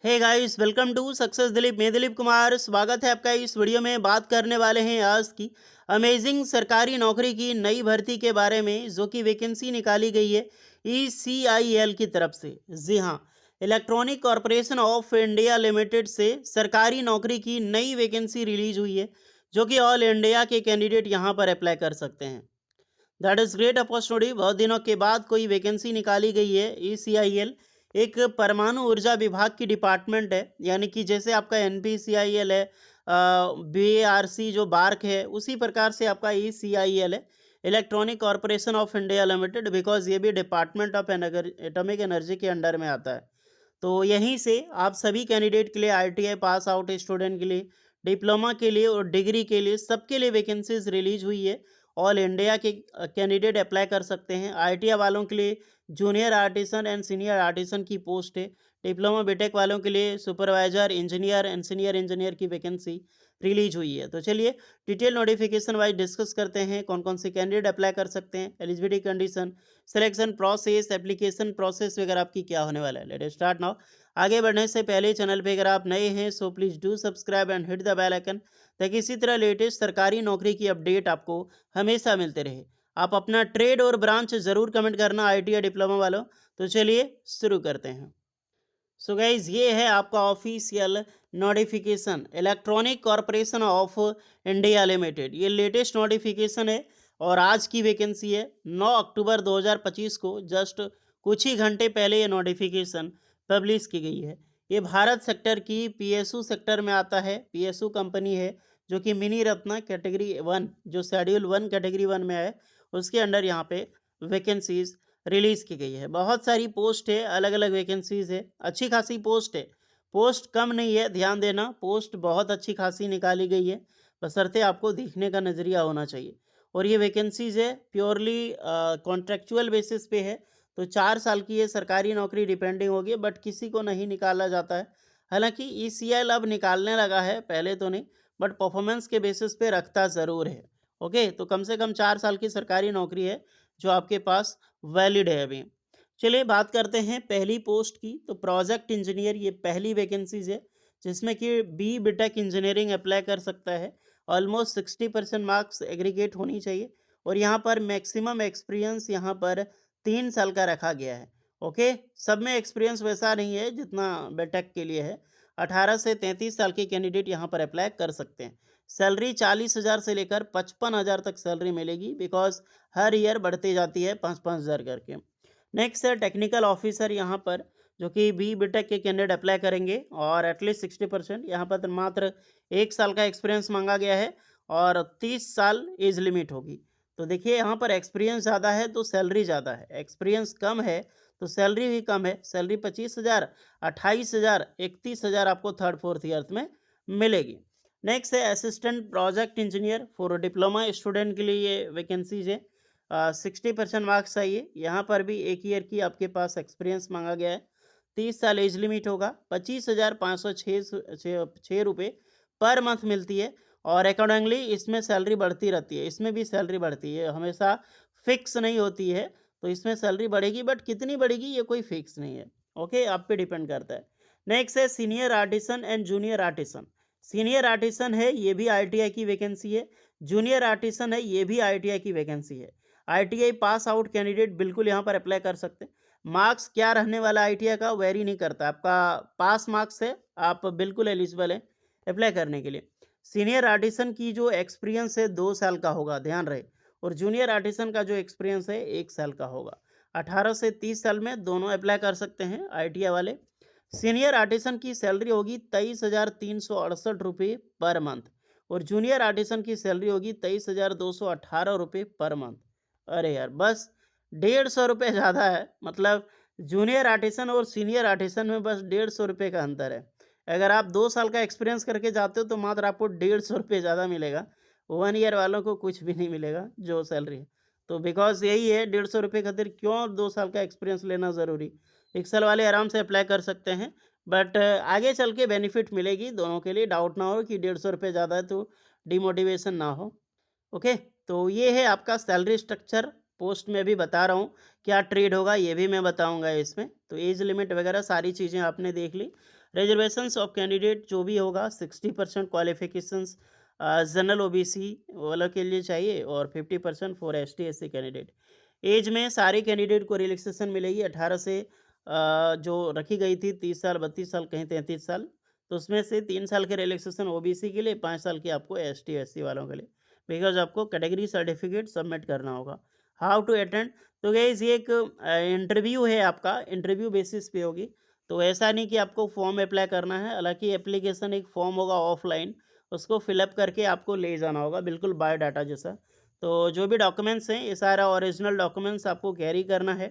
Hey guys, welcome to success Dilip. मैं दिलीप कुमार, स्वागत है आपका। इस वीडियो में बात करने वाले हैं आज की अमेजिंग सरकारी नौकरी की नई भर्ती के बारे में, जो कि वैकेंसी निकाली गई है ECIL की तरफ से। जी हाँ, electronic corporation of India limited से सरकारी नौकरी की नई वैकेंसी रिलीज हुई है, जो कि ऑल इंडिया के कैंडिडेट यहाँ पर अप्लाई कर सकते हैं। That is great opportunity. बहुत दिनों के बाद कोई वैकेंसी निकाली गई है। ECIL एक परमाणु ऊर्जा विभाग की डिपार्टमेंट है, यानी कि जैसे आपका NPCIL है, BARC जो बार्क है, उसी प्रकार से आपका ECIL है, electronic corporation of India limited, because ये भी डिपार्टमेंट ऑफ एटॉमिक एनर्जी के अंडर में आता है। तो यहीं से आप सभी कैंडिडेट के लिए, ITI पास आउट स्टूडेंट के लिए, डिप्लोमा के लिए और डिग्री के लिए, सबके लिए वैकेंसीज रिलीज हुई है। ऑल इंडिया के कैंडिडेट अप्लाई कर सकते हैं। ITI वालों के लिए junior artisan and senior artisan की पोस्ट है। डिप्लोमा बीटेक वालों के लिए supervisor, engineer and senior engineer की वैकेंसी रिलीज हुई है। तो चलिए डिटेल नोटिफिकेशन वाइज डिस्कस करते हैं कौन कौन से कैंडिडेट अप्लाई कर सकते हैं, eligibility condition, selection process, application process वगैरह आपकी क्या होने वाला है। Let start now. आगे बढ़ने से पहले चैनल पे अगर आप नए हैं so please do subscribe and hit the bell icon, ताकि इसी तरह लेटेस्ट सरकारी नौकरी की अपडेट आपको हमेशा मिलते रहे। आप अपना ट्रेड और ब्रांच ज़रूर कमेंट करना ITI डिप्लोमा वालों। तो चलिए शुरू करते हैं। सो गाइज, ये है आपका official notification, electronic corporation of India limited. ये लेटेस्ट नोटिफिकेशन है और आज की वैकेंसी है। 9 अक्टूबर 2025 को जस्ट कुछ ही घंटे पहले ये नोटिफिकेशन पब्लिश की गई है। ये भारत सेक्टर की PSU सेक्टर में आता है। PSU कंपनी है जो कि मिनी रत्ना कैटेगरी 1, जो शेड्यूल 1 कैटेगरी 1 में है, उसके अंडर यहाँ पे वैकेंसीज रिलीज़ की गई है। बहुत सारी पोस्ट है, अलग अलग वैकेंसीज़ है, अच्छी खासी पोस्ट है। पोस्ट कम नहीं है, ध्यान देना, पोस्ट बहुत अच्छी खासी निकाली गई है, बशर्ते आपको देखने का नज़रिया होना चाहिए। और ये वैकेंसीज़ है प्योरली कॉन्ट्रेक्चुअल बेसिस पे है। तो 4 साल की ये सरकारी नौकरी डिपेंडिंग होगी, बट किसी को नहीं निकाला जाता है। हालांकि ECIL अब निकालने लगा है, पहले तो नहीं, बट परफॉर्मेंस के बेसिस पे रखता ज़रूर है। ओके, तो कम से कम 4 साल की सरकारी नौकरी है जो आपके पास वैलिड है अभी। चलिए बात करते हैं पहली पोस्ट की। तो प्रोजेक्ट इंजीनियर ये पहली वैकेंसीज है, जिसमें कि BTech इंजीनियरिंग अप्लाई कर सकता है। ऑलमोस्ट 60% मार्क्स एग्रीगेट होनी चाहिए। और यहाँ पर मैक्सिमम एक्सपीरियंस यहाँ पर 3 साल का रखा गया है। ओके, सब में एक्सपीरियंस वैसा नहीं है जितना BTech के लिए है। 18 से 33 साल के कैंडिडेट यहाँ पर अप्लाई कर सकते हैं। सैलरी 40,000 से लेकर 55,000 तक सैलरी मिलेगी, बिकॉज हर ईयर बढ़ती जाती है 5-5 हज़ार करके। नेक्स्ट है टेक्निकल ऑफिसर, यहाँ पर जो कि BTech के कैंडिडेट अप्लाई करेंगे और एटलीस्ट 60%। यहाँ पर तो मात्र 1 साल का एक्सपीरियंस मांगा गया है और 30 साल एज लिमिट होगी। तो देखिए, यहाँ पर एक्सपीरियंस ज़्यादा है तो सैलरी ज़्यादा है, एक्सपीरियंस कम है तो सैलरी भी कम है। सैलरी 25,000, 28,000, 31,000 आपको थर्ड फोर्थ ईयर में मिलेगी। नेक्स्ट है assistant project engineer for diploma student के लिए ये वैकेंसीज है। 60% मार्क्स चाहिए। यहाँ पर भी 1 ईयर की आपके पास एक्सपीरियंस मांगा गया है। 30 साल एज लिमिट होगा। 25,506 रुपये पर मंथ मिलती है। और अकॉर्डिंगली इसमें सैलरी बढ़ती रहती है, इसमें भी सैलरी बढ़ती है, हमेशा फिक्स नहीं होती है। तो इसमें सैलरी बढ़ेगी, बट कितनी बढ़ेगी ये कोई फिक्स नहीं है। ओके, आप पे डिपेंड करता है। नेक्स्ट है senior artisan and junior artisan. Senior artisan है, ये भी ITI की वैकेंसी है। जूनियर आर्टिसन है, ये भी ITI की वैकेंसी है। ITI पास आउट कैंडिडेट बिल्कुल यहाँ पर अप्लाई कर सकते हैं। मार्क्स क्या रहने वाला ITI का वेरी नहीं करता, आपका पास मार्क्स है, आप बिल्कुल एलिजिबल हैं अप्लाई करने के लिए। सीनियर आर्टिसन की जो एक्सपीरियंस है 2 साल का होगा, ध्यान रहे। और जूनियर आर्टिसन का जो एक्सपीरियंस है 1 साल का होगा। 18 से 30 साल में दोनों अप्लाई कर सकते हैं ITI वाले। सीनियर आर्टिसन की सैलरी होगी 23,368 रुपये पर मंथ। और जूनियर आर्टिसन की सैलरी होगी 23,218 रुपये पर मंथ। अरे यार, बस 150 रुपये ज़्यादा है। मतलब जूनियर आर्टिसन और सीनियर आर्टिसन में बस 150 रुपये का अंतर है। अगर आप 2 साल का एक्सपीरियंस करके जाते हो तो मात्र आपको 150 रुपये ज़्यादा मिलेगा। 1 ईयर वालों को कुछ भी नहीं मिलेगा जो सैलरी है। तो बिकॉज यही है, 150 रुपये खातिर क्यों 2 साल का एक्सपीरियंस लेना ज़रूरी। 1 साल वाले आराम से अप्लाई कर सकते हैं। बट आगे चल के बेनिफिट मिलेगी दोनों के लिए, डाउट ना हो कि 150 रुपये ज़्यादा है तो डिमोटिवेशन ना हो। ओके, तो ये है आपका सैलरी स्ट्रक्चर। पोस्ट में भी बता रहा हूँ क्या ट्रेड होगा ये भी मैं बताऊंगा इसमें। तो एज लिमिट वगैरह सारी चीज़ें आपने देख ली। रिजर्वेशंस ऑफ कैंडिडेट जो भी होगा 60% क्वालिफिकेशंस जनरल ओबीसी वालों के लिए चाहिए और 50% for ST SC candidate. Age में सारे कैंडिडेट को रिलैक्सेशन मिलेगी 18 से जो रखी गई थी 30 साल 32 साल कहीं 33 साल, तो उसमें से 3 साल के रिलैक्सेशन ओबीसी के लिए, 5 साल की आपको एसटी एससी वालों के लिए, बिकॉज आपको कैटेगरी सर्टिफिकेट सबमिट करना होगा। हाउ टू अटेंड, तो गाइस ये एक इंटरव्यू है आपका, इंटरव्यू बेसिस पे होगी। तो ऐसा नहीं कि आपको फॉर्म अप्लाई करना है, हालांकि एप्लीकेशन एक फॉर्म होगा ऑफलाइन, उसको फिलअप करके आपको ले जाना होगा बिल्कुल बायोडाटा जैसा। तो जो भी डॉक्यूमेंट्स हैं ये सारा ओरिजिनल डॉक्यूमेंट्स आपको कैरी करना है।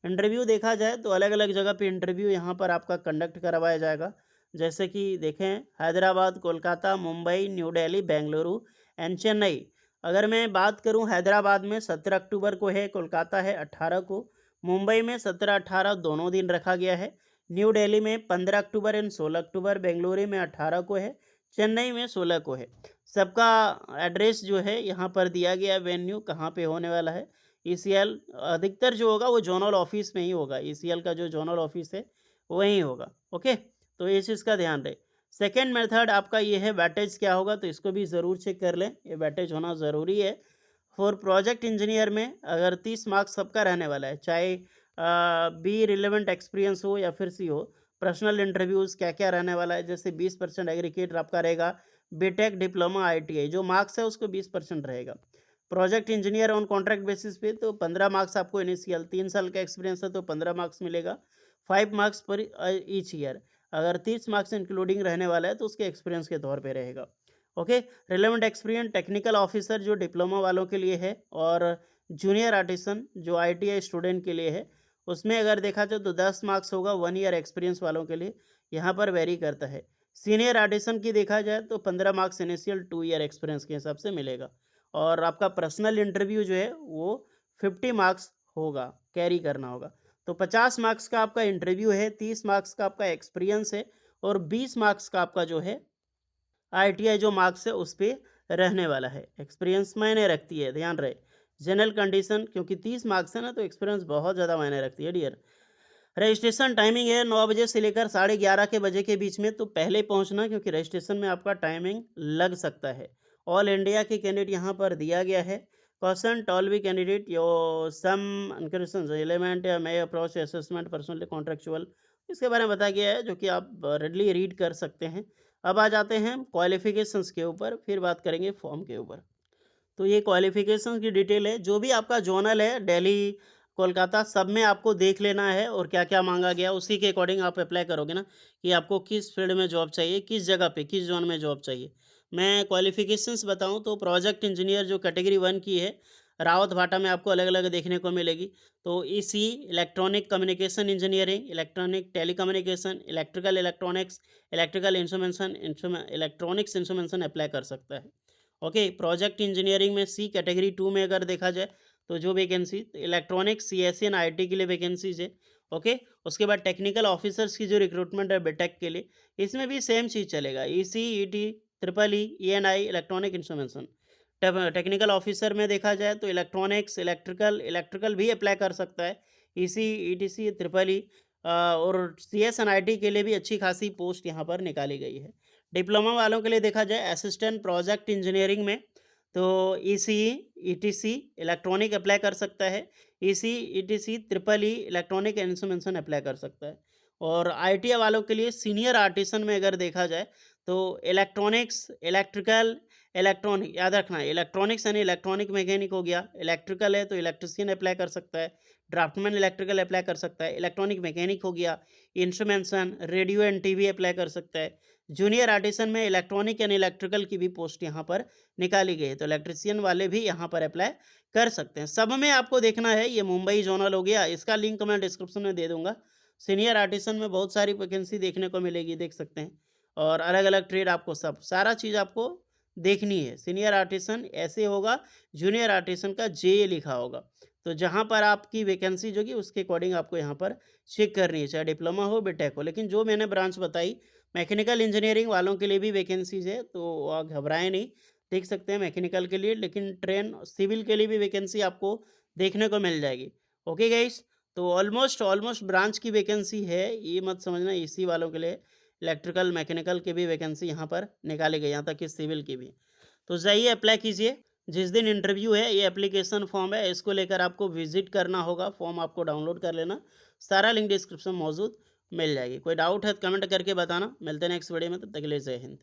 इंटरव्यू देखा जाए तो अलग अलग जगह पे इंटरव्यू यहाँ पर आपका कंडक्ट करवाया जाएगा, जैसे कि देखें हैदराबाद, कोलकाता, मुंबई, न्यू दिल्ली, बेंगलुरु एंड चेन्नई। अगर मैं बात करूं हैदराबाद में 17 अक्टूबर को है, कोलकाता है 18 को, मुंबई में 17-18 दोनों दिन रखा गया है, न्यू दिल्ली में 15 अक्टूबर एंड 16 अक्टूबर, बेंगलुरु में 18 को है, चेन्नई में 16 को है। सबका एड्रेस जो है यहाँ पर दिया गया, वेन्यू कहाँ पे होने वाला है। ईसीएल अधिकतर जो होगा वो जोनल ऑफिस में ही होगा, ईसीएल का जो जोनल ऑफिस है वहीं होगा। ओके, तो इस चीज़ का ध्यान रहे। सेकेंड मेथड आपका ये है बैटेज क्या होगा, तो इसको भी ज़रूर चेक कर लें, ये बैटेज होना ज़रूरी है। फॉर प्रोजेक्ट इंजीनियर में अगर 30 मार्क्स सबका रहने वाला है, चाहे बी रिलेवेंट एक्सपीरियंस हो या फिर सी हो। पर्सनल इंटरव्यूज़ क्या क्या रहने वाला है, जैसे 20% एग्रीगेट आपका रहेगा, बीटेक डिप्लोमा आईटीआई जो मार्क्स है उसको 20% रहेगा। Project engineer on contract basis पे तो 15 मार्क्स आपको इनिशियल, 3 साल का एक्सपीरियंस है तो 15 मार्क्स मिलेगा, 5 मार्क्स पर ईच ईयर। अगर 30 मार्क्स इंक्लूडिंग रहने वाला है तो उसके एक्सपीरियंस के तौर पे रहेगा। Okay, relevant experience technical officer जो डिप्लोमा वालों के लिए है, और जूनियर आर्टिसन जो आईटीआई स्टूडेंट के लिए है, उसमें अगर देखा जाए तो 10 मार्क्स होगा 1 ईयर एक्सपीरियंस वालों के लिए, यहाँ पर वेरी करता है। सीनियर आर्टिसन की देखा जाए तो 15 मार्क्स इनिशियल 2 ईयर एक्सपीरियंस के हिसाब से मिलेगा। और आपका पर्सनल इंटरव्यू जो है वो 50 मार्क्स होगा, कैरी करना होगा। तो 50 मार्क्स का आपका इंटरव्यू है, 30 मार्क्स का आपका एक्सपीरियंस है, और 20 मार्क्स का आपका जो है आईटीआई जो मार्क्स है उस पे रहने वाला है। एक्सपीरियंस मायने रखती है, ध्यान रहे। जनरल कंडीशन क्योंकि 30 मार्क्स है ना, तो एक्सपीरियंस बहुत ज़्यादा मायने रखती है डियर। रजिस्ट्रेशन टाइमिंग है 9 बजे से लेकर 11:30 के बजे के बीच में, तो पहले पहुंचना क्योंकि रजिस्ट्रेशन में आपका टाइमिंग लग सकता है। ऑल इंडिया के कैंडिडेट यहाँ पर दिया गया है। क्वेश्चन टॉल भी कैंडिडेट यो सम अनकरेशन एलिमेंट या मे अप्रोच असेसमेंट पर्सनली कॉन्ट्रेक्चुअल, इसके बारे में बताया गया है जो कि आप रेडली रीड कर सकते हैं। अब आ जाते हैं क्वालिफिकेशंस के ऊपर, फिर बात करेंगे फॉर्म के ऊपर। तो ये क्वालिफिकेशन की डिटेल है, जो भी आपका जोनल है दिल्ली, कोलकाता, सब में आपको देख लेना है और क्या क्या मांगा गया उसी के अकॉर्डिंग आप अप्लाई करोगे ना, कि आपको किस फील्ड में जॉब चाहिए, किस जगह पे किस जोन में जॉब चाहिए। मैं क्वालिफिकेशंस बताऊं तो प्रोजेक्ट इंजीनियर जो कैटेगरी 1 की है, रावत भाटा में आपको अलग अलग देखने को मिलेगी। तो EC, electronic communication engineering, electronic telecommunication, electrical electronics, electrical instrumentation, electronics instrumentation apply कर सकता है। ओके, प्रोजेक्ट इंजीनियरिंग में सी कैटेगरी 2 में अगर देखा जाए तो जो vacancy electronics, CSC and IT के लिए वैकेंसीज है। ओके, उसके बाद टेक्निकल ऑफिसर्स की जो रिक्रूटमेंट है बीटेक के लिए, इसमें भी सेम चीज़ चलेगा, EC, ET, triple E, ENI, electronic instrumentation. Technical officer में देखा जाए तो इलेक्ट्रॉनिक्स, इलेक्ट्रिकल इलेक्ट्रिकल भी अप्लाई कर सकता है, ईसी, ईटीसी, ट्रिपल ई, और सीएस एंड आईटी के लिए भी अच्छी खासी पोस्ट यहाँ पर निकाली गई है। डिप्लोमा वालों के लिए देखा जाए असिस्टेंट प्रोजेक्ट इंजीनियरिंग में तो ईसीई, ईटीसी, इलेक्ट्रॉनिक अप्लाई कर सकता है, EC, etc, triple E, electronic instrumentation apply कर सकता है। और आईटीआई वालों के लिए सीनियर आर्टिसन में अगर देखा जाए तो इलेक्ट्रॉनिक्स, इलेक्ट्रिकल, इलेक्ट्रॉनिक याद रखना है, इलेक्ट्रॉनिक्स यानी इलेक्ट्रॉनिक मैकेनिक हो गया, इलेक्ट्रिकल है तो इलेक्ट्रिशियन अप्लाई कर सकता है, ड्राफ्टमैन इलेक्ट्रिकल अप्लाई कर सकता है, इलेक्ट्रॉनिक मैकेनिक हो गया, instrumentation, radio and TV apply कर सकता है। जूनियर आर्टिसन में इलेक्ट्रॉनिक एंड इलेक्ट्रिकल की भी पोस्ट यहाँ पर निकाली गई है, तो इलेक्ट्रिशियन वाले भी यहाँ पर अप्लाई कर सकते हैं। सब में आपको देखना है, ये मुंबई जोनल हो गया, इसका लिंक मैं डिस्क्रिप्शन में दे दूंगा। सीनियर आर्टिसन में बहुत सारी वैकेंसी देखने को मिलेगी, देख सकते हैं, और अलग अलग ट्रेड आपको सब सारा चीज़ आपको देखनी है। सीनियर आर्टिसन ऐसे होगा, जूनियर आर्टिसन का जे लिखा होगा, तो जहाँ पर आपकी वैकेंसी जो कि उसके अकॉर्डिंग आपको यहाँ पर चेक करनी है, चाहे डिप्लोमा हो बीटेक हो। लेकिन जो मैंने ब्रांच बताई मैकेनिकल इंजीनियरिंग वालों के लिए भी वैकेंसीज है, तो आप घबराएं नहीं, देख सकते हैं मैकेनिकल के लिए। लेकिन ट्रेन सिविल के लिए भी वैकेंसी आपको देखने को मिल जाएगी। ओके गाइस, तो ऑलमोस्ट ऑलमोस्ट ब्रांच की वैकेंसी है, ये मत समझना एसी वालों के लिए, इलेक्ट्रिकल मैकेनिकल के भी वैकेंसी यहाँ पर निकाली गई, यहाँ तक कि सिविल की भी। तो जाइए अप्लाई कीजिए। जिस दिन इंटरव्यू है, ये एप्लीकेशन फॉर्म है, इसको लेकर आपको विजिट करना होगा, फॉर्म आपको डाउनलोड कर लेना, सारा लिंक डिस्क्रिप्शन मौजूद मिल जाएगी। कोई डाउट है तो कमेंट करके बताना। मिलते हैं नेक्स्ट वीडियो में, तब तक के लिए जय हिंद।